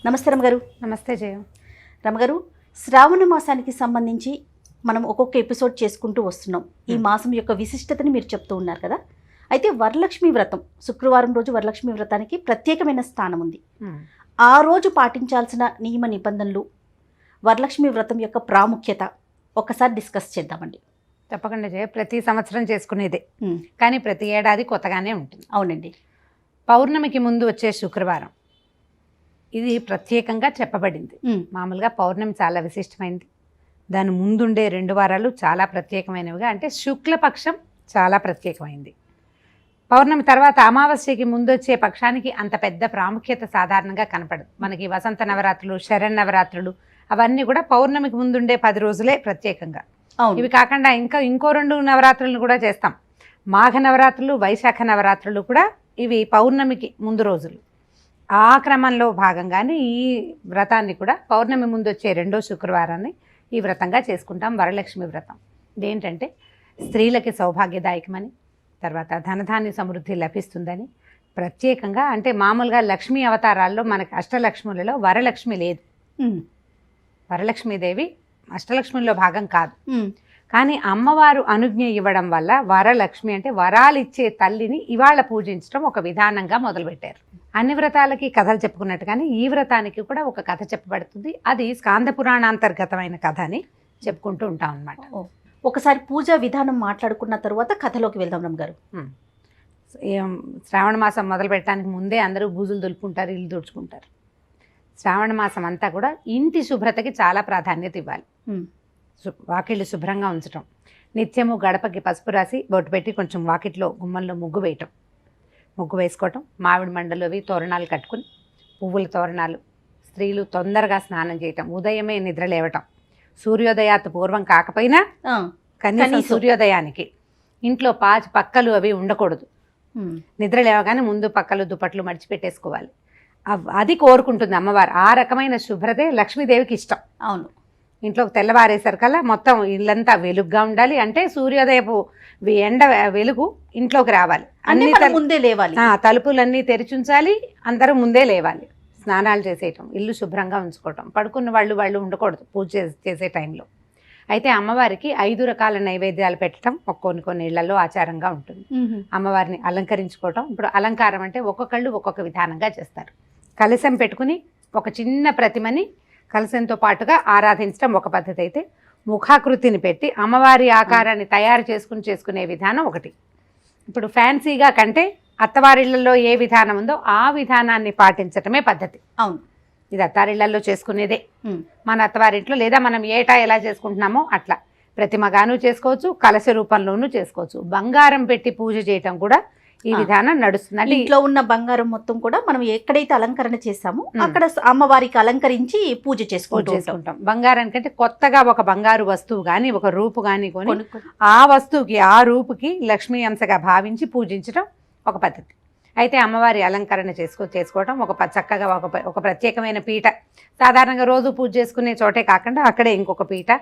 నమస్తే రమగారు. నమస్తే జయ. రమగారు, శ్రావణ మాసానికి సంబంధించి మనం ఒక్కొక్క ఎపిసోడ్ చేసుకుంటూ వస్తున్నాం. ఈ మాసం యొక్క విశిష్టతని మీరు చెప్తూ ఉన్నారు కదా. అయితే వరలక్ష్మి వ్రతం, శుక్రవారం రోజు వరలక్ష్మి వ్రతానికి ప్రత్యేకమైన స్థానం ఉంది. ఆ రోజు పాటించాల్సిన నియమ నిబంధనలు, వరలక్ష్మి వ్రతం యొక్క ప్రాముఖ్యత ఒక్కసారి డిస్కస్ చేద్దామండి. తప్పకుండా జయ. ప్రతి సంవత్సరం చేసుకునేదే, కానీ ప్రతి ఏడాది కొత్తగానే ఉంటుంది. అవునండి. పౌర్ణమికి ముందు వచ్చే శుక్రవారం ఇది ప్రత్యేకంగా చెప్పబడింది. మామూలుగా పౌర్ణమి చాలా విశిష్టమైనది, దాని ముందుండే 2 వారాలు చాలా ప్రత్యేకమైనవిగా, అంటే శుక్లపక్షం చాలా ప్రత్యేకమైంది. పౌర్ణమి తర్వాత అమావాస్యకి ముందు వచ్చే పక్షానికి అంత పెద్ద ప్రాముఖ్యత సాధారణంగా కనపడదు. మనకి వసంత నవరాత్రులు, శరన్నవరాత్రులు అవన్నీ కూడా పౌర్ణమికి ముందుండే 10 రోజులే ప్రత్యేకంగా. ఇవి కాకుండా ఇంకో 2 నవరాత్రులను కూడా చేస్తాం. మాఘ నవరాత్రులు, వైశాఖ నవరాత్రులు కూడా ఇవి పౌర్ణమికి ముందు రోజులు. ఆ క్రమంలో భాగంగానే ఈ వ్రతాన్ని కూడా పౌర్ణమి ముందు వచ్చే 2వ శుక్రవారాన్ని ఈ వ్రతంగా చేసుకుంటాం, వరలక్ష్మి వ్రతం. ఇదేంటంటే స్త్రీలకి సౌభాగ్యదాయకమని, తర్వాత ధనధాన్య సమృద్ధి లభిస్తుందని ప్రత్యేకంగా. అంటే మామూలుగా లక్ష్మీ అవతారాల్లో మనకి అష్టలక్ష్ములలో వరలక్ష్మి లేదు. వరలక్ష్మీదేవి అష్టలక్ష్మిలో భాగం కాదు. కానీ అమ్మవారు అనుజ్ఞ ఇవ్వడం వల్ల వరలక్ష్మి, అంటే వరాలు ఇచ్చే తల్లిని ఇవాళ పూజించడం ఒక విధానంగా మొదలుపెట్టారు. అన్ని వ్రతాలకి కథలు చెప్పుకున్నట్టుగానే ఈ వ్రతానికి కూడా ఒక కథ చెప్పబడుతుంది. అది స్కాంద పురాణాంతర్గతమైన కథ అని చెప్పుకుంటూ ఉంటాం అన్నమాట. ఒకసారి పూజా విధానం మాట్లాడుకున్న తర్వాత కథలోకి వెళ్దాం రమగారు. శ్రావణ మాసం మొదలు పెట్టడానికి ముందే అందరూ బూజులు దులుపుకుంటారు, ఇల్లు తుడుచుకుంటారు. శ్రావణ మాసం అంతా కూడా ఇంటి శుభ్రతకి చాలా ప్రాధాన్యత ఇవ్వాలి. వాకిళ్ళు శుభ్రంగా ఉంచటం, నిత్యము గడపకి పసుపు రాసి బొట్టు పెట్టి కొంచెం వాకిట్లో గుమ్మంలో ముగ్గు వేయటం, ముగ్గు వేసుకోవటం, మామిడి మండలోవి తోరణాలు కట్టుకుని పువ్వుల తోరణాలు, స్త్రీలు తొందరగా స్నానం చేయటం, ఉదయమే నిద్ర లేవటం, సూర్యోదయాత్ పూర్వం కాకపోయినా కనీసం సూర్యోదయానికి ఇంట్లో పక్కలు అవి ఉండకూడదు. నిద్ర లేవగానే ముందు పక్కలు దుప్పట్లు మడిచిపెట్టేసుకోవాలి. అది కోరుకుంటుంది అమ్మవారు. ఆ రకమైన శుభ్రతే లక్ష్మీదేవికి ఇష్టం. అవును. ఇంట్లోకి తెల్లవారేసరికల్లా మొత్తం ఇల్లంతా వెలుగుగా ఉండాలి. అంటే సూర్యోదయపు ఎండ వెలుగు ఇంట్లోకి రావాలి. అన్ని ముందే లేవాలి, తలుపులన్నీ తెరిచుంచాలి, అందరూ ముందే లేవాలి, స్నానాలు చేసేయటం, ఇల్లు శుభ్రంగా ఉంచుకోవటం, పడుకున్న వాళ్ళు ఉండకూడదు పూజ చేసే టైంలో. అయితే అమ్మవారికి 5 రకాల నైవేద్యాలు పెట్టడం కొన్ని ఇళ్లలో ఆచారంగా ఉంటుంది. అమ్మవారిని అలంకరించుకోవటం. ఇప్పుడు అలంకారం అంటే ఒక్కొక్కళ్ళు ఒక్కొక్క విధానంగా చేస్తారు. కలశం పెట్టుకుని ఒక చిన్న ప్రతిమని కలశంతో పాటుగా ఆరాధించడం ఒక పద్ధతి అయితే, ముఖాకృతిని పెట్టి అమ్మవారి ఆకారాన్ని తయారు చేసుకునే విధానం ఒకటి. ఇప్పుడు ఫ్యాన్సీగా కంటే అత్తవారిళ్లలో ఏ విధానం ఉందో ఆ విధానాన్ని పాటించటమే పద్ధతి. అవును. ఇది అత్తారిళ్లలో చేసుకునేదే. మన అత్తవారింట్లో లేదా మనం ఏటా ఎలా చేసుకుంటున్నామో అట్లా ప్రతిమగాను చేసుకోవచ్చు, కలశ రూపంలోనూ చేసుకోవచ్చు. బంగారం పెట్టి పూజ చేయటం కూడా ఈ విధానం నడుస్తుంది. అంటే ఇంట్లో ఉన్న బంగారం మొత్తం కూడా మనం ఎక్కడైతే అలంకరణ చేస్తామో అక్కడ అమ్మవారికి అలంకరించి పూజ చేసుకుంటాం. బంగారానికి అంటే కొత్తగా ఒక బంగారు వస్తువు కానీ ఒక రూపు కానీ కొని ఆ వస్తువుకి ఆ రూపుకి లక్ష్మీ అంశగా భావించి పూజించడం ఒక పద్ధతి. అయితే అమ్మవారి అలంకరణ చేసుకోవటం చక్కగా ఒక ప్రత్యేకమైన పీట, సాధారణంగా రోజు పూజ చేసుకునే చోటే కాకుండా అక్కడే ఇంకొక పీట,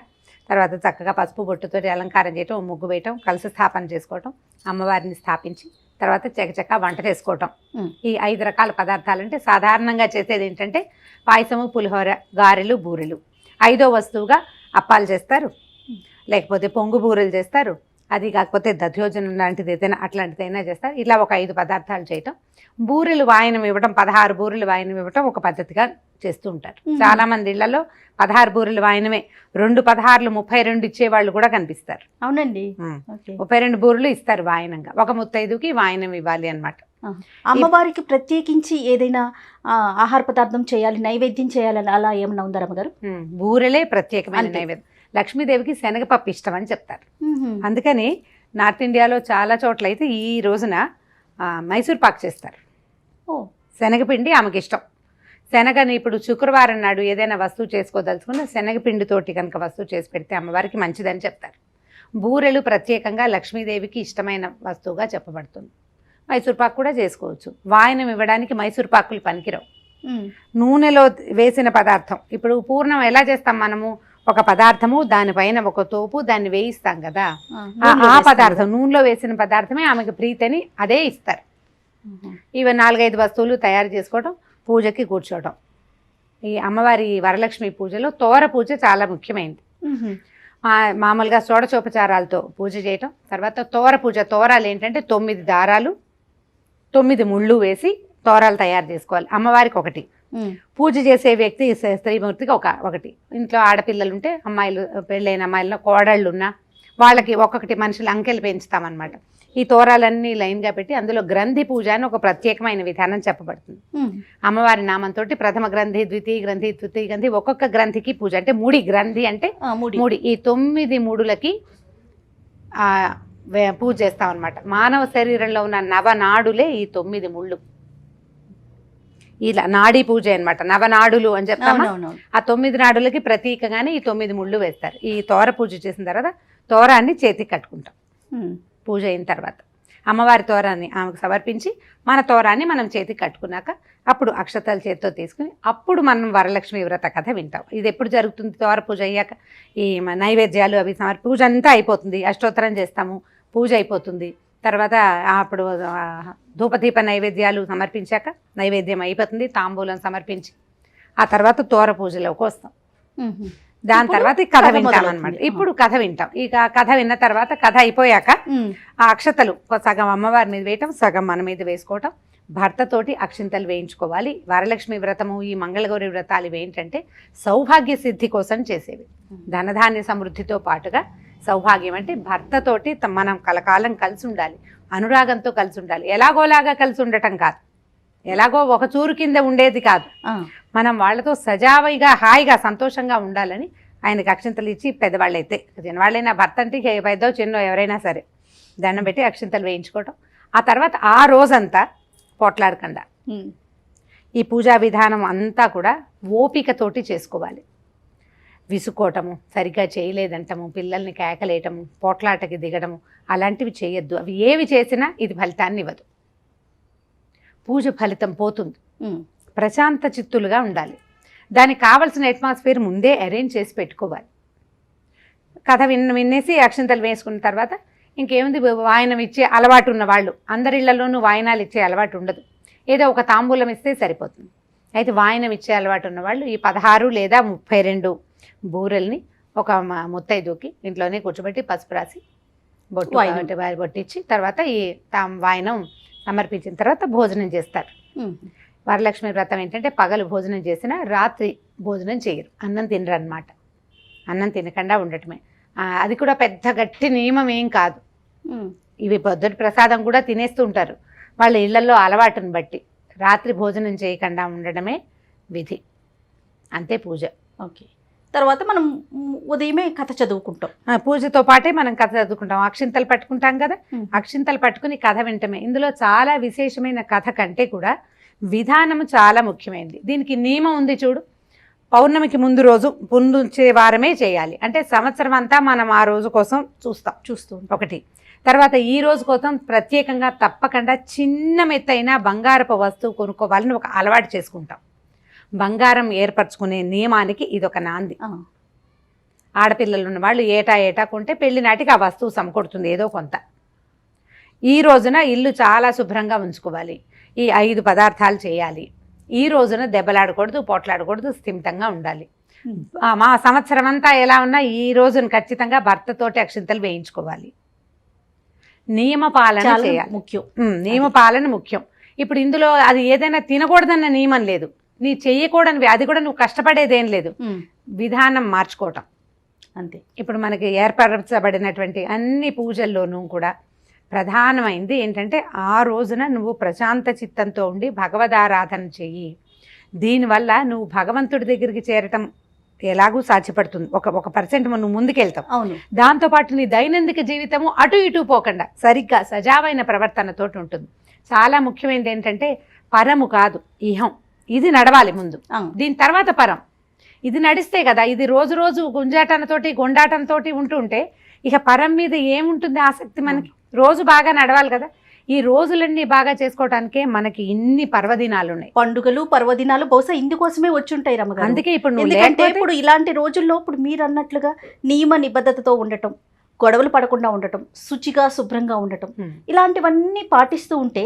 తర్వాత చక్కగా పసుపు బొట్టుతో అలంకారం చేయటం, ముగ్గు వేయటం, కలశ స్థాపన చేసుకోవటం, అమ్మవారిని స్థాపించి తర్వాత చకచక్క వంట చేసుకోవటం. ఈ 5 రకాల పదార్థాలు. అంటే సాధారణంగా చేసేది ఏంటంటే పాయసము, పులిహోర, గారెలు, బూరెలు. 5వ వస్తువుగా అప్పాలు చేస్తారు, లేకపోతే పొంగు బూరెలు చేస్తారు, అది కాకపోతే దధ్యోజనం లాంటిది ఏదైనా అట్లాంటిదైనా చేస్తారు. ఇలా ఒక 5 పదార్థాలు చేయటం. బూరెలు వాయనం ఇవ్వటం, 16 బూరెలు వాయనం ఇవ్వటం ఒక పద్ధతిగా చేస్తూ ఉంటారు. చాలా మంది ఇళ్లలో 16 బూరెలు వాయనమే, 2 16లు 32 ఇచ్చేవాళ్ళు కూడా కనిపిస్తారు. అవునండి. 32 బూరెలు ఇస్తారు వాయనంగా. ఒక ముత్తైదుకి వాయనం ఇవ్వాలి అన్నమాట. అమ్మవారికి ప్రత్యేకించి ఏదైనా ఆహార పదార్థం చేయాలి, నైవేద్యం చేయాలని అలా ఏమన్నా ఉందా రమగారు? బూరెలే ప్రత్యేకమైన నైవేద్యం. లక్ష్మీదేవికి శనగపప్పు ఇష్టం అని చెప్తారు. అందుకని నార్త్ ఇండియాలో చాలా చోట్ల అయితే ఈ రోజున మైసూర్ పాక్ చేస్తారు. శనగపిండి ఆమెకి ఇష్టం. శనగని ఇప్పుడు శుక్రవారం నాడు ఏదైనా వస్తువు చేసుకోదలుచుకున్న శనగపిండితోటి కనుక వస్తువు చేసి పెడితే అమ్మవారికి మంచిదని చెప్తారు. బూరెలు ప్రత్యేకంగా లక్ష్మీదేవికి ఇష్టమైన వస్తువుగా చెప్పబడుతుంది. మైసూర్ పాక్ కూడా చేసుకోవచ్చు. వాయనం ఇవ్వడానికి మైసూర్ పాకులు పనికిరావు. నూనెలో వేసిన పదార్థం. ఇప్పుడు పూర్ణం ఎలా చేస్తాం మనము? ఒక పదార్థము, దానిపైన ఒక తోపు, దాన్ని వేయిస్తాం కదా, ఆ పదార్థం నూనెలో వేసిన పదార్థమే ఆమెకు ప్రీతిని అదే ఇస్తారు. ఇవి 4-5 వస్తువులు తయారు చేసుకోవడం, పూజకి కూర్చోవడం, ఈ అమ్మవారి వరలక్ష్మి పూజలో తోర పూజ చాలా ముఖ్యమైనది. మామూలుగా షోడశోపచారాలతో పూజ చేయటం, తర్వాత తోర పూజ. తోరాలు ఏంటంటే 9 దారాలు 9 ముళ్ళు వేసి తోరాలు తయారు చేసుకోవాలి. అమ్మవారికి ఒకటి, పూజ చేసే వ్యక్తి స్త్రీమూర్తికి ఒకటి. ఇంట్లో ఆడపిల్లలు ఉంటే అమ్మాయిలు, పెళ్ళైన అమ్మాయిలను కోడళ్ళు ఉన్నా వాళ్ళకి ఒక్కొక్కటి మనుషులు అంకెలు పెంచుతామన్నమాట. ఈ తోరాలన్నీ లైన్గా పెట్టి అందులో గ్రంథి పూజ అని ఒక ప్రత్యేకమైన విధానం చెప్పబడుతుంది. అమ్మవారి నామంతో ప్రథమ గ్రంథి, ద్వితీయ గ్రంథి, తృతీయ గ్రంథి, ఒక్కొక్క గ్రంథికి పూజ. అంటే ముడి, గ్రంథి అంటే ముడి. ఈ 9 ముడులకి పూజ చేస్తామన్నమాట. మానవ శరీరంలో ఉన్న నవనాడులే ఈ 9 ముళ్ళు. ఇలా నాడీ పూజ అనమాట. నవనాడులు అని చెప్తామా, ఆ 9 నాడులకి ప్రతీకగానే ఈ 9 ముళ్ళు వేస్తారు. ఈ తోర పూజ చేసిన తర్వాత తోరాన్ని చేతికి కట్టుకుంటాం. పూజ అయిన తర్వాత అమ్మవారి తోరాన్ని ఆమెకు సమర్పించి మన తోరాన్ని మనం చేతికి కట్టుకున్నాక అప్పుడు అక్షతలు చేతితో తీసుకుని అప్పుడు మనం వరలక్ష్మి వ్రత కథ వింటాం. ఇది ఎప్పుడు జరుగుతుంది? తోర పూజ అయ్యాక ఈ నైవేద్యాలు అవి పూజ అంతా అయిపోతుంది, అష్టోత్తరం చేస్తాము, పూజ అయిపోతుంది. తర్వాత అప్పుడు ధూపదీప నైవేద్యాలు సమర్పించాక నైవేద్యం అయిపోతుంది, తాంబూలం సమర్పించి ఆ తర్వాత తోర పూజలోకి వస్తాం. దాని తర్వాత కథ వింటాం అనమాట. ఇప్పుడు కథ వింటాం. ఇక కథ విన్న తర్వాత కథ అయిపోయాక ఆ అక్షతలు సగం అమ్మవారి మీద వేయటం, సగం మన మీద వేసుకోవటం, భర్తతోటి అక్షింతలు వేయించుకోవాలి. వరలక్ష్మి వ్రతము, ఈ మంగళగౌరి వ్రతాలు ఇవి ఏంటంటే సౌభాగ్య సిద్ధి కోసం చేసేవి. ధనధాన్య సమృద్ధితో పాటుగా సౌభాగ్యం అంటే భర్తతోటి మనం కలకాలం కలిసి ఉండాలి, అనురాగంతో కలిసి ఉండాలి. ఎలాగోలాగా కలిసి ఉండటం కాదు, ఎలాగో ఒక చూరు కింద ఉండేది కాదు. మనం వాళ్ళతో సజావుగా హాయిగా సంతోషంగా ఉండాలని ఆయనకు అక్షింతలు ఇచ్చి, పెద్దవాళ్ళైతే చిన్నవాళ్ళైనా, భర్త అంటే పెద్దో చిన్నో ఎవరైనా సరే దండం పెట్టి అక్షింతలు వేయించుకోవటం. ఆ తర్వాత ఆ రోజంతా పోట్లాడకుండా ఈ పూజా విధానం అంతా కూడా ఓపికతోటి చేసుకోవాలి. విసుకోవటము, సరిగ్గా చేయలేదంటము, పిల్లల్ని కేకలేయటము, పోట్లాటకి దిగడము అలాంటివి చేయొద్దు. అవి ఏవి చేసినా ఇది ఫలితాన్ని ఇవ్వదు. పూజ ఫలితం పోతుంది. ప్రశాంత చిత్తులుగా ఉండాలి. దానికి కావలసిన అట్మాస్ఫియర్ ముందే అరేంజ్ చేసి పెట్టుకోవాలి. కథ వినేసి అక్షింతలు వేసుకున్న తర్వాత ఇంకేముంది, వాయనం ఇచ్చే అలవాటు ఉన్న వాళ్ళు, అందరి ఇళ్లలోనూ వాయనాలు ఇచ్చే అలవాటు ఉండదు, ఏదో ఒక తాంబూలం ఇస్తే సరిపోతుంది. అయితే వాయనం ఇచ్చే అలవాటు ఉన్న వాళ్ళు ఈ 16 లేదా 32 బూరెల్ని ఒక ముత్తైదుకి ఇంట్లోనే కూర్చోబెట్టి పసుపు రాసి బొట్టిచ్చి తర్వాత ఈ వాయనం సమర్పించిన తర్వాత భోజనం చేస్తారు. వరలక్ష్మి వ్రతం ఏంటంటే పగలు భోజనం చేసినా రాత్రి భోజనం చేయరు, అన్నం తినరు అనమాట. అన్నం తినకుండా ఉండటమే. అది కూడా పెద్ద గట్టి నియమం ఏం కాదు. ఇవి పొద్దుటి ప్రసాదం కూడా తినేస్తూ ఉంటారు. వాళ్ళ ఇళ్లలో అలవాటుని బట్టి రాత్రి భోజనం చేయకుండా ఉండడమే విధి. అంతే పూజ. ఓకే. తర్వాత మనం ఉదయమే కథ చదువుకుంటాం. పూజతో పాటే మనం కథ చదువుకుంటాం. అక్షింతలు పట్టుకుంటాం కదా, అక్షింతలు పట్టుకుని కథ వింటమే. ఇందులో చాలా విశేషమైన కథ కంటే కూడా విధానం చాలా ముఖ్యమైనది. దీనికి నియమం ఉంది చూడు. పౌర్ణమికి ముందు రోజు పుండుంచే వారమే చేయాలి. అంటే సంవత్సరం అంతా మనం ఆ రోజు కోసం చూస్తూ ఒకటి. తర్వాత ఈ రోజు కోసం ప్రత్యేకంగా తప్పకుండా చిన్న మెత్తైన బంగారపు వస్తువు కొనుక్కోవాలని ఒక అలవాటు చేసుకుంటాం. బంగారం ఏర్పరచుకునే నియమానికి ఇదొక నాంది. ఆడపిల్లలు ఉన్న వాళ్ళు ఏటా కొంటే పెళ్లి నాటికి ఆ వస్తువు సమకూడుతుంది ఏదో కొంత. ఈ రోజున ఇల్లు చాలా శుభ్రంగా ఉంచుకోవాలి. ఈ 5 పదార్థాలు చేయాలి. ఈ రోజున దెబ్బలాడకూడదు, పోట్లాడకూడదు, స్థిమితంగా ఉండాలి. మా సంవత్సరం అంతా ఎలా ఉన్నా ఈ రోజున ఖచ్చితంగా భర్తతోటి అక్షింతలు వేయించుకోవాలి. నియమ పాలన చేయాలి, ముఖ్యం. నియమ పాలన ముఖ్యం. ఇప్పుడు ఇందులో అది ఏదైనా తినకూడదన్న నియమం లేదు, నీ చెయ్యకూడనివి, అది కూడా నువ్వు కష్టపడేదేం లేదు, విధానం మార్చుకోవటం అంతే. ఇప్పుడు మనకి ఏర్పరచబడినటువంటి అన్ని పూజల్లోనూ కూడా ప్రధానమైంది ఏంటంటే ఆ రోజున నువ్వు ప్రశాంత చిత్తంతో ఉండి భగవదారాధన చెయ్యి. దీనివల్ల నువ్వు భగవంతుడి దగ్గరికి చేరటం ఎలాగూ సాధ్యపడుతుంది. ఒక పర్సెంట్ నువ్వు ముందుకెళ్తావు. అవును. దాంతోపాటు నీ దైనందిక జీవితము అటు ఇటు పోకుండా సరిగ్గా సజావైన ప్రవర్తనతో ఉంటుంది. చాలా ముఖ్యమైనది ఏంటంటే పరము కాదు, ఇహం. ఇది నడవాలి ముందు, దీని తర్వాత పరం. ఇది నడిస్తే కదా, ఇది రోజు రోజు గుంజాటనతోటి గొండాటనతోటి ఉంటుంటే ఇక పరం మీద ఏముంటుంది ఆసక్తి మనకి? రోజు బాగా నడవాలి కదా. ఈ రోజులన్నీ బాగా చేసుకోవటానికే మనకి ఇన్ని పర్వదినాలు ఉన్నాయి, పండుగలు పర్వదినాలు. బహుశా ఇందుకోసమే వచ్చి ఉంటాయి రమ్మగారు. అందుకే ఇప్పుడు ఇలాంటి రోజుల్లో ఇప్పుడు మీరు అన్నట్లుగా నియమ నిబద్ధతతో ఉండటం, గొడవలు పడకుండా ఉండటం, శుచిగా శుభ్రంగా ఉండటం, ఇలాంటివన్నీ పాటిస్తూ ఉంటే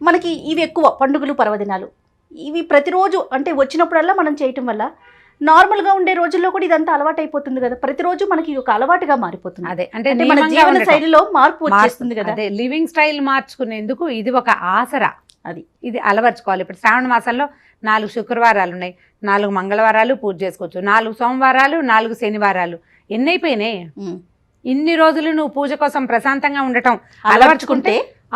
మనకి ఇవి ఎక్కువ పండుగలు పర్వదినాలు. ఇవి ప్రతిరోజు అంటే వచ్చినప్పుడల్లా మనం చేయటం వల్ల నార్మల్గా ఉండే రోజుల్లో కూడా ఇదంతా అలవాటు అయిపోతుంది కదా, ప్రతిరోజు మనకి ఒక అలవాటుగా మారిపోతుంది. అదే అంటే అంటే మన జీవన శైలిలో మార్పు వచ్చేస్తుంది కదా. అదే లివింగ్ స్టైల్ మార్చుకునేందుకు ఇది ఒక ఆసరా. అది ఇది అలవర్చుకోవాలి. ఇప్పుడు శ్రావణ మాసంలో 4 శుక్రవారాలు ఉన్నాయి, 4 మంగళవారాలు పూజ చేసుకోవచ్చు, 4 సోమవారాలు, 4 శనివారాలు. ఎన్ని అయిపోయినాయి? ఇన్ని రోజులు నువ్వు పూజ కోసం ప్రశాంతంగా ఉండటం అలవర్చుకుంటే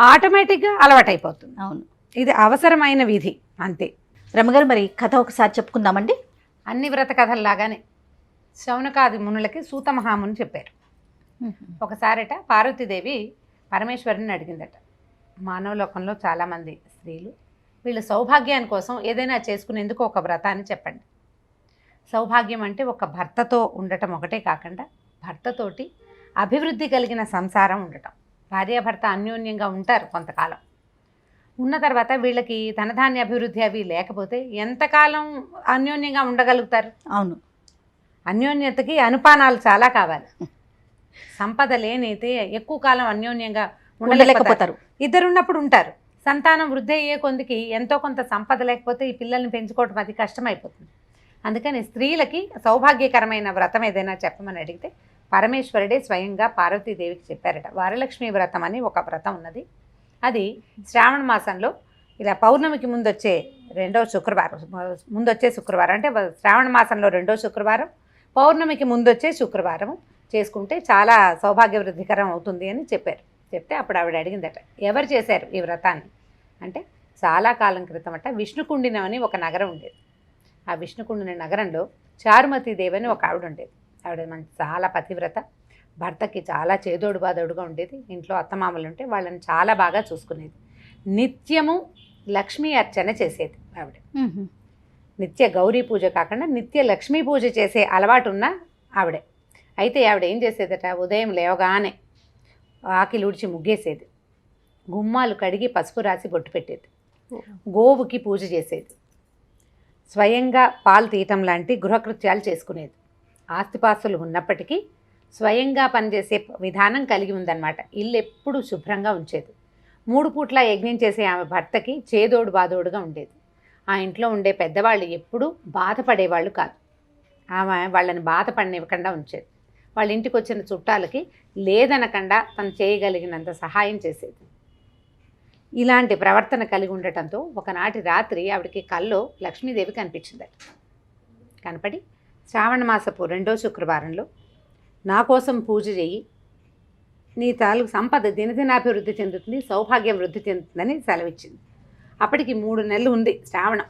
ఆటోమేటిక్గా అలవాటైపోతుంది. అవును, ఇది అవసరమైన విధి అంతే. రమగారు మరి కథ ఒకసారి చెప్పుకుందామండి. అన్ని వ్రత కథల్లాగానే శౌనకాది మునులకి సూత మహాముని చెప్పారు. ఒకసారట పార్వతీదేవి పరమేశ్వరుని అడిగిందట, మానవలోకంలో చాలామంది స్త్రీలు వీళ్ళ సౌభాగ్యాని కోసం ఏదైనా చేసుకునేందుకు ఒక వ్రతాన్ని చెప్పండి. సౌభాగ్యం అంటే ఒక భర్తతో ఉండటం ఒకటే కాకుండా భర్తతోటి అభివృద్ధి కలిగిన సంసారం ఉండటం. భార్యాభర్త అన్యోన్యంగా ఉంటారు కొంతకాలం, ఉన్న తర్వాత వీళ్ళకి ధనధాన్య అభివృద్ధి అవి లేకపోతే ఎంతకాలం అన్యోన్యంగా ఉండగలుగుతారు? అవును, అన్యోన్యతకి అనుపానాలు చాలా కావాలి. సంపద లేనైతే ఎక్కువ కాలం అన్యోన్యంగా ఉండలేకపోతారు. ఇద్దరు ఉన్నప్పుడు ఉంటారు, సంతానం వృద్ధి అయ్యే కొందికి ఎంతో కొంత సంపద లేకపోతే ఈ పిల్లల్ని పెంచుకోవడం అది కష్టమైపోతుంది. అందుకని స్త్రీలకి సౌభాగ్యకరమైన వ్రతం ఏదైనా చెప్పమని అడిగితే పరమేశ్వరుడే స్వయంగా పార్వతీదేవికి చెప్పారట. వరలక్ష్మి వ్రతం అని ఒక వ్రతం ఉన్నది. అది శ్రావణ మాసంలో ఇలా పౌర్ణమికి ముందొచ్చే శుక్రవారం అంటే శ్రావణ మాసంలో 2వ శుక్రవారం, పౌర్ణమికి ముందొచ్చే శుక్రవారం చేసుకుంటే చాలా సౌభాగ్య వృద్ధికరం అవుతుంది అని చెప్పారు. చెప్తే అప్పుడు ఆవిడ అడిగిందట, ఎవరు చేశారు ఈ వ్రతాన్ని అంటే, చాలా కాలం క్రితమట విష్ణుకుండినం అని ఒక నగరం ఉండేది. ఆ విష్ణుకుండిన నగరంలో చారుమతీదేవి అని ఒక ఆవిడ ఉండేది. ఆవిడ చాలా పతివ్రత, భర్తకి చాలా చేదోడు బాదోడుగా ఉండేది. ఇంట్లో అత్తమామలు ఉంటే వాళ్ళని చాలా బాగా చూసుకునేది. నిత్యము లక్ష్మీ అర్చన చేసేది ఆవిడ. నిత్య గౌరీ పూజ కాకుండా నిత్య లక్ష్మీ పూజ చేసే అలవాటు ఉన్న ఆవిడే. అయితే ఆవిడ ఏం చేసేదట, ఉదయం లేవగానే ఆకిలి ఉడిచి ముగ్గేసేది, గుమ్మాలు కడిగి పసుపు రాసి బొట్టు పెట్టేది, గోవుకి పూజ చేసేది, స్వయంగా పాలు తీయటం లాంటి గృహకృత్యాలు చేసుకునేది. ఆస్తిపాస్తులు ఉన్నప్పటికీ స్వయంగా పనిచేసే విధానం కలిగి ఉందన్నమాట. ఇల్లు ఎప్పుడు శుభ్రంగా ఉంచేది. 3 పూట్ల యజ్ఞం చేసే ఆమె భర్తకి చేదోడు బాదోడుగా ఉండేది. ఆ ఇంట్లో ఉండే పెద్దవాళ్ళు ఎప్పుడూ బాధపడేవాళ్ళు కాదు. ఆమె వాళ్ళని బాధపడనివ్వకుండా ఉంచేది. వాళ్ళ ఇంటికి వచ్చిన చుట్టాలకి లేదనకుండా తను చేయగలిగినంత సహాయం చేసేది. ఇలాంటి ప్రవర్తన కలిగి ఉండటంతో ఒకనాటి రాత్రి ఆవిడకి కల్లో లక్ష్మీదేవి కనిపించిందట. కనపడి శ్రావణ మాసపు 2వ శుక్రవారంలో నా కోసం పూజ చెయ్యి, నీ తాలూకు సంపద దినదినాభివృద్ధి చెందుతుంది, సౌభాగ్యం వృద్ధి చెందుతుందని సెలవిచ్చింది. అప్పటికి 3 నెలలు ఉంది శ్రావణం.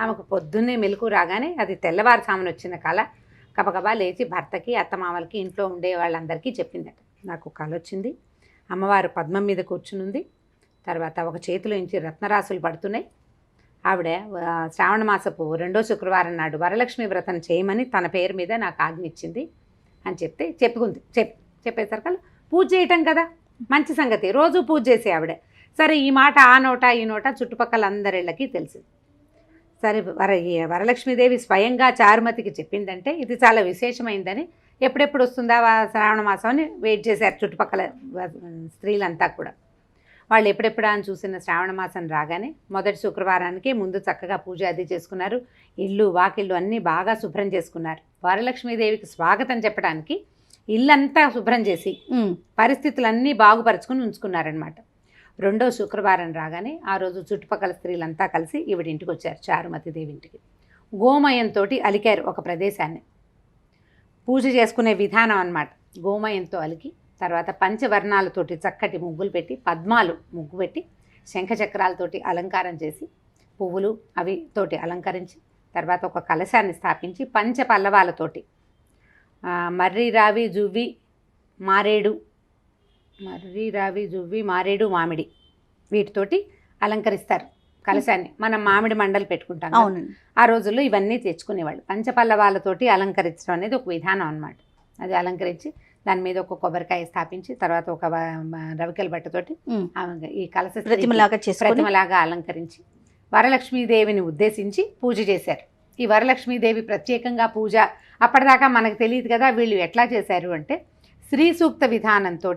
ఆమెకు పొద్దున్నే మెలకు రాగానే అది తెల్లవారుజామున వచ్చిన కళ. గబగబా లేచి భర్తకి అత్తమామలకి ఇంట్లో ఉండే వాళ్ళందరికీ చెప్పిందట, నాకు కళ వచ్చింది, అమ్మవారు పద్మం మీద కూర్చునుంది, తర్వాత ఒక చేతిలో నుంచి రత్నరాసులు పడుతున్నాయి, ఆవిడ శ్రావణ మాసపు 2వ శుక్రవారం నాడు వరలక్ష్మి వ్రతం చేయమని తన పేరు మీద నాకు ఆజ్ఞ ఇచ్చింది అని చెప్తే చెప్పేసరికి పూజ చేయటం కదా మంచి సంగతి, రోజు పూజ చేసే ఆవిడ. సరే ఈ మాట ఆ నోట ఈ నోట చుట్టుపక్కల అందరిళ్ళకి తెలిసింది. సరే వరలక్ష్మీదేవి స్వయంగా చారుమతికి చెప్పిందంటే ఇది చాలా విశేషమైందని ఎప్పుడెప్పుడు వస్తుందా శ్రావణ మాసం అని వెయిట్ చేశారు చుట్టుపక్కల స్త్రీలంతా కూడా. వాళ్ళు ఎప్పుడెప్పుడు అని చూసిన శ్రావణ మాసం రాగానే మొదటి శుక్రవారానికి ముందు చక్కగా పూజ అది చేసుకున్నారు. ఇల్లు వాకిళ్ళు అన్నీ బాగా శుభ్రం చేసుకున్నారు. వరలక్ష్మీదేవికి స్వాగతం చెప్పడానికి ఇల్లంతా శుభ్రం చేసి పరిస్థితులన్నీ బాగుపరుచుకుని ఉంచుకున్నారనమాట. 2వ శుక్రవారం రాగానే ఆ రోజు చుట్టుపక్కల స్త్రీలంతా కలిసి ఈవిడింటికి వచ్చారు, చారుమతీదేవి ఇంటికి. గోమయంతో అలికారు ఒక ప్రదేశాన్ని. పూజ చేసుకునే విధానం అన్నమాట. గోమయంతో అలికి తర్వాత పంచవర్ణాలతోటి చక్కటి ముగ్గులు పెట్టి, పద్మాలు ముగ్గు పెట్టి, శంఖచక్రాలతోటి అలంకారం చేసి, పువ్వులు అవి తోటి అలంకరించి, తర్వాత ఒక కలశాన్ని స్థాపించి పంచపల్లవాలతోటి మర్రి రావి జువ్వి మారేడు మామిడి వీటితోటి అలంకరిస్తారు కలశాన్ని. మనం మామిడి మండలు పెట్టుకుంటాం. ఆ రోజుల్లో ఇవన్నీ తెచ్చుకునేవాళ్ళు. పంచపల్లవాలతోటి అలంకరించడం అనేది ఒక విధానం అన్నమాట. అది అలంకరించి దాని మీద ఒక కొబ్బరికాయ స్థాపించి తర్వాత ఒక రవికెల బట్టతోటి ఈ కలశ ప్రతిమలాగా అలంకరించి వరలక్ష్మీదేవిని ఉద్దేశించి పూజ చేశారు. ఈ వరలక్ష్మీదేవి ప్రత్యేకంగా పూజ అప్పటిదాకా మనకు తెలియదు కదా. వీళ్ళు ఎట్లా చేశారు అంటే శ్రీ సూక్త విధానంతో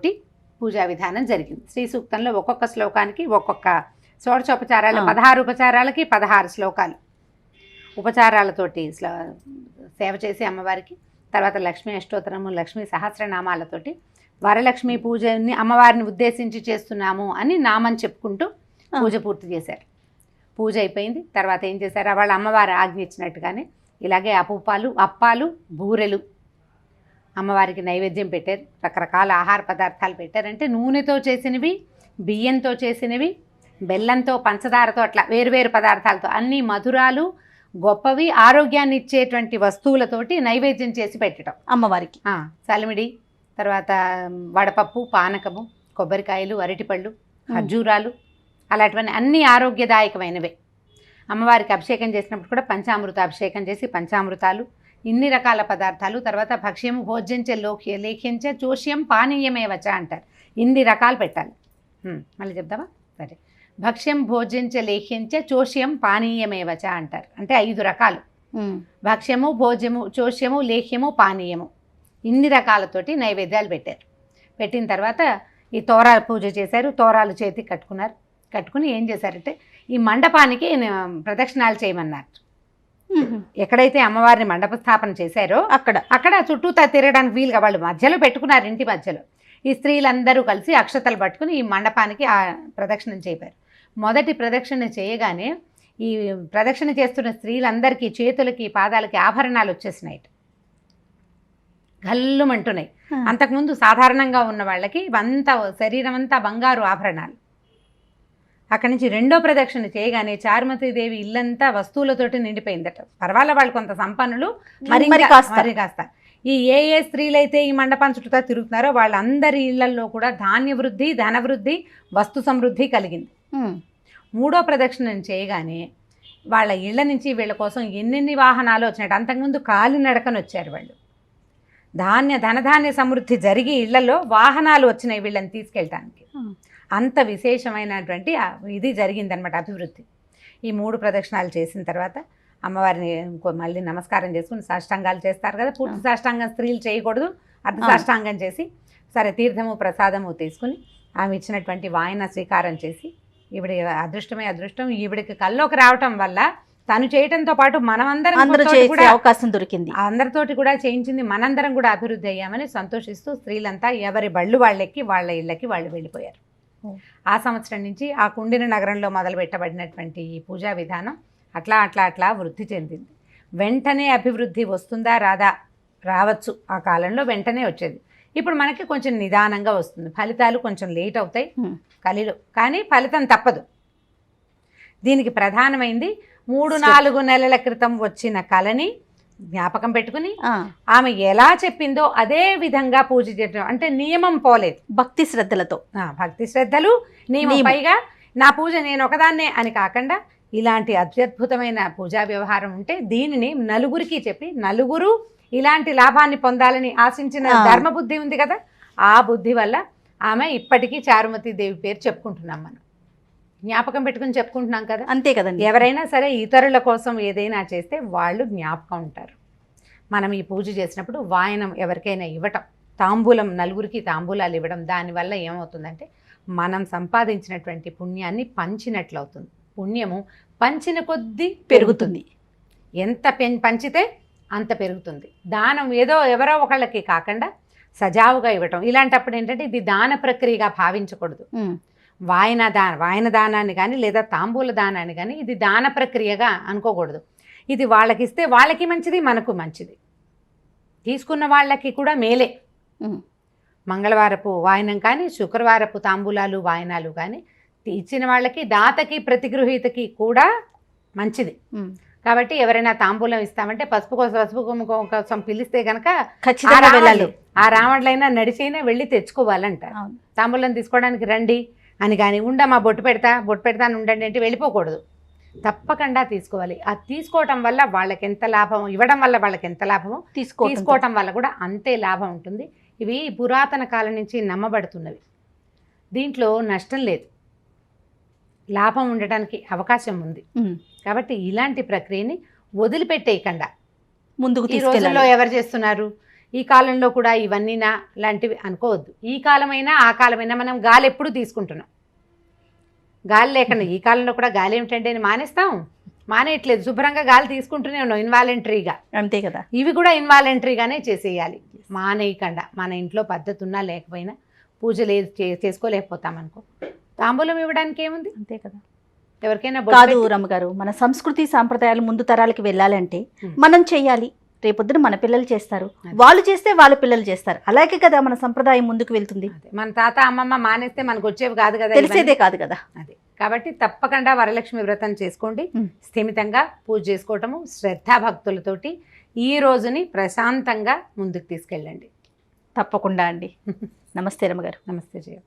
పూజా విధానం జరిగింది. శ్రీ సూక్తంలో ఒక్కొక్క శ్లోకానికి ఒక్కొక్క షోడశోపచారాలు 16 ఉపచారాలకి 16 శ్లోకాలు ఉపచారాలతోటి సేవ చేసి అమ్మవారికి, తర్వాత లక్ష్మీ అష్టోత్తరము, లక్ష్మీ సహస్రనామాలతోటి వరలక్ష్మి పూజని అమ్మవారిని ఉద్దేశించి చేస్తున్నాము అని నామం చెప్పుకుంటూ పూజ పూర్తి చేశారు. పూజ అయిపోయింది. తర్వాత ఏం చేశారు, వాళ్ళ అమ్మవారు ఆజ్ఞ ఇచ్చినట్టుగానే ఇలాగే అప్పాలు బూరెలు అమ్మవారికి నైవేద్యం పెట్టారు. రకరకాల ఆహార పదార్థాలు పెట్టారంటే నూనెతో చేసినవి, బియ్యంతో చేసినవి, బెల్లంతో, పంచదారతో, అట్లా వేరువేరు పదార్థాలతో అన్ని మధురాలు, గొప్పవి, ఆరోగ్యాన్ని ఇచ్చేటువంటి వస్తువులతోటి నైవేద్యం చేసి పెట్టడం అమ్మవారికి. సలిమిడి, తర్వాత వడపప్పు, పానకము, కొబ్బరికాయలు, అరటిపళ్ళు, ఖర్జూరాలు, అలాంటివన్నీ అన్ని ఆరోగ్యదాయకమైనవే. అమ్మవారికి అభిషేకం చేసినప్పుడు కూడా పంచామృత అభిషేకం చేసి పంచామృతాలు, ఇన్ని రకాల పదార్థాలు, తర్వాత భక్ష్యం భోజ్యంచే లేఖ్యంచే చోష్యం పానీయమేవచ అంటారు. ఇన్ని రకాలు పెట్టాలి. మళ్ళీ చెప్దామా? సరే. భక్ష్యం భోజ్యంచే లేఖ్యంచే చోష్యం పానీయమేవచ అంటారు. అంటే 5 రకాలు: భక్ష్యము, భోజ్యము, చోష్యము, లేఖ్యము, పానీయము. ఇన్ని రకాలతోటి నైవేద్యాలు పెట్టారు. పెట్టిన తర్వాత ఈ తోరాలు పూజ చేశారు. తోరాలు చేతికి కట్టుకుని ఏం చేశారంటే ఈ మండపానికి ప్రదక్షిణాలు చేయమన్నారు. ఎక్కడైతే అమ్మవారిని మండప స్థాపన చేశారో అక్కడ చుట్టూతా తిరగడానికి వీలుగా వాళ్ళు మధ్యలో పెట్టుకున్నారు. ఇంటి మధ్యలో ఈ స్త్రీలందరూ కలిసి అక్షతలు పట్టుకుని ఈ మండపానికి ప్రదక్షిణం చేపారు. మొదటి ప్రదక్షిణ చేయగానే ఈ ప్రదక్షిణ చేస్తున్న స్త్రీలందరికీ చేతులకి, పాదాలకి ఆభరణాలు వచ్చేసినాయి, గల్లుమంటున్నాయి. అంతకుముందు సాధారణంగా ఉన్న వాళ్ళకి అంతా శరీరం అంతా బంగారు ఆభరణాలు. అక్కడి నుంచి రెండో ప్రదక్షిణ చేయగానే చారుమతీదేవి ఇల్లంతా వస్తువులతోటి నిండిపోయిందట. పర్వాలే, వాళ్ళు కొంత సంపన్నులు, మరి కాస్త ఏ స్త్రీలైతే ఈ మండపాన్ని చుట్టూ తిరుగుతున్నారో వాళ్ళందరి ఇళ్లలో కూడా ధాన్య వృద్ధి, ధన వృద్ధి, వస్తు సమృద్ధి కలిగింది. మూడో ప్రదక్షిణం చేయగానే వాళ్ళ ఇళ్ల నుంచి వీళ్ళ కోసం ఎన్నెన్ని వాహనాలు వచ్చినట్టు. అంతకుముందు కాలినడకను వచ్చారు వాళ్ళు. ధనధాన్య సమృద్ధి జరిగి ఇళ్లలో వాహనాలు వచ్చినాయి వీళ్ళని తీసుకెళ్ళటానికి. అంత విశేషమైనటువంటి ఇది జరిగిందనమాట, అభివృద్ధి. ఈ 3 ప్రదక్షిణాలు చేసిన తర్వాత అమ్మవారిని మళ్ళీ నమస్కారం చేసుకుని సాష్టాంగాలు చేస్తారు కదా. పూర్తి సాష్టాంగం స్త్రీలు చేయకూడదు, అర్ధ సాష్టాంగం చేసి సరే తీర్థము ప్రసాదము తీసుకుని ఆమె ఇచ్చినటువంటి వాయన స్వీకారం చేసి, ఈవిడ అదృష్టం ఈవిడికి కల్లోకి రావటం వల్ల తను చేయటంతో పాటు మనమందరం కూడా అవకాశం దొరికింది. అందరితోటి కూడా చేయించింది, మనందరం కూడా అభివృద్ధి అయ్యామని సంతోషిస్తూ స్త్రీలంతా ఎవరి బళ్ళు వాళ్ళెక్కి వాళ్ళ ఇళ్ళకి వాళ్ళు వెళ్ళిపోయారు. ఆ సంవత్సరం నుంచి ఆ కుండిన నగరంలో మొదలు పెట్టబడినటువంటి ఈ పూజా విధానం అట్లా వృద్ధి చెందింది. వెంటనే అభివృద్ధి వస్తుందా రాదా? రావచ్చు. ఆ కాలంలో వెంటనే వచ్చేది. ఇప్పుడు మనకి కొంచెం నిదానంగా వస్తుంది. ఫలితాలు కొంచెం లేట్ అవుతాయి కలిలో, కానీ ఫలితం తప్పదు. దీనికి ప్రధానమైంది 3-4 నెలల క్రితం వచ్చిన కళని జ్ఞాపకం పెట్టుకుని ఆమె ఎలా చెప్పిందో అదే విధంగా పూజ చేయడం. అంటే నియమం పోలేదు, భక్తి శ్రద్ధలు నియమం. పైగా నా పూజ నేను ఒకదాన్నే అని కాకుండా ఇలాంటి అత్యద్భుతమైన పూజా వ్యవహారం ఉంటే దీనిని నలుగురికి చెప్పి నలుగురు ఇలాంటి లాభాన్ని పొందాలని ఆశించిన ధర్మబుద్ధి ఉంది కదా, ఆ బుద్ధి వల్ల ఆమె ఇప్పటికీ చారుమతీదేవి పేరు చెప్పుకుంటున్నాం. మనం జ్ఞాపకం పెట్టుకుని చెప్పుకుంటున్నాం కదా. అంతే కదండి. ఎవరైనా సరే ఇతరుల కోసం ఏదైనా చేస్తే వాళ్ళు జ్ఞాపకం ఉంటారు. మనం ఈ పూజ చేసినప్పుడు వాయనం ఎవరికైనా ఇవ్వటం, తాంబూలం, నలుగురికి తాంబూలాలు ఇవ్వడం, దానివల్ల ఏమవుతుందంటే మనం సంపాదించినటువంటి పుణ్యాన్ని పంచినట్లు అవుతుంది. పుణ్యము పంచిన కొద్దీ పెరుగుతుంది. ఎంత పంచితే అంత పెరుగుతుంది. దానం ఏదో ఎవరో ఒకళ్ళకి కాకుండా సజావుగా ఇవ్వటం. ఇలాంటప్పుడు ఏంటంటే ఇది దాన ప్రక్రియగా భావించకూడదు. వాయన దానాన్ని కానీ లేదా తాంబూల దానాన్ని కానీ ఇది దాన ప్రక్రియగా అనుకోకూడదు. ఇది వాళ్ళకిస్తే వాళ్ళకి మంచిది, మనకు మంచిది, తీసుకున్న వాళ్ళకి కూడా మేలే. మంగళవారపు వాయనం కానీ శుక్రవారపు తాంబూలాలు వాయనాలు కానీ ఇచ్చిన వాళ్ళకి, దాతకి, ప్రతిగృహీతకి కూడా మంచిది. కాబట్టి ఎవరైనా తాంబూలం ఇస్తామంటే పసుపు కోసం పిలిస్తే కనుక ఆ రావణులైనా నడిచైనా వెళ్ళి తెచ్చుకోవాలంట. తాంబూలం తీసుకోవడానికి రండి అని కానీ ఉండమ్మా బొట్టు పెడతాను ఉండండి అంటే వెళ్ళిపోకూడదు, తప్పకుండా తీసుకోవాలి. అది తీసుకోవటం వల్ల వాళ్ళకి ఎంత లాభమో, ఇవ్వడం వల్ల వాళ్ళకి ఎంత లాభమో తీసుకోవటం వల్ల కూడా అంతే లాభం ఉంటుంది. ఇవి పురాతన కాలం నుంచి నమ్మబడుతున్నవి. దీంట్లో నష్టం లేదు, లాభం ఉండటానికి అవకాశం ఉంది. కాబట్టి ఇలాంటి ప్రక్రియని వదిలిపెట్టేయకుండా ముందుకు ఈ రోజుల్లో ఎవరు చేస్తున్నారు, ఈ కాలంలో కూడా ఇవన్నీనా లాంటివి అనుకోవద్దు. ఈ కాలమైనా ఆ కాలమైనా మనం గాలి ఎప్పుడు తీసుకుంటున్నాం. గాలి లేకుండా ఈ కాలంలో కూడా గాలి ఏమిటంటే అని మానేస్తాం, మానేయట్లేదు, శుభ్రంగా గాలి తీసుకుంటూనే ఉన్నాం ఇన్వాలంటరీగా. అంతే కదా. ఇవి కూడా ఇన్వాలంటరీగానే చేసేయాలి, మానేయకుండా. మన ఇంట్లో పద్ధతి ఉన్నా లేకపోయినా పూజలు చేసుకోలేకపోతాం అనుకో, తాంబూలం ఇవ్వడానికి ఏముంది, అంతే కదా. ఎవరికైనా కాదు రమ్మగారు, మన సంస్కృతి సాంప్రదాయాలు ముందు తరాలకి వెళ్ళాలంటే మనం చెయ్యాలి. రేపొద్దున మన పిల్లలు చేస్తారు, వాళ్ళు చేస్తే వాళ్ళ పిల్లలు చేస్తారు, అలాగే కదా మన సంప్రదాయం ముందుకు వెళ్తుంది. మన తాత అమ్మమ్మ మానేస్తే మనకు వచ్చేవి కాదు కదా, తెలిసేదే కాదు కదా. అదే కాబట్టి తప్పకుండా వరలక్ష్మి వ్రతం చేసుకోండి. స్థిమితంగా పూజ చేసుకోవటము, శ్రద్ధాభక్తులతోటి ఈ రోజుని ప్రశాంతంగా ముందుకు తీసుకెళ్ళండి. తప్పకుండా అండి. నమస్తే రమ్మగారు. నమస్తే జయ.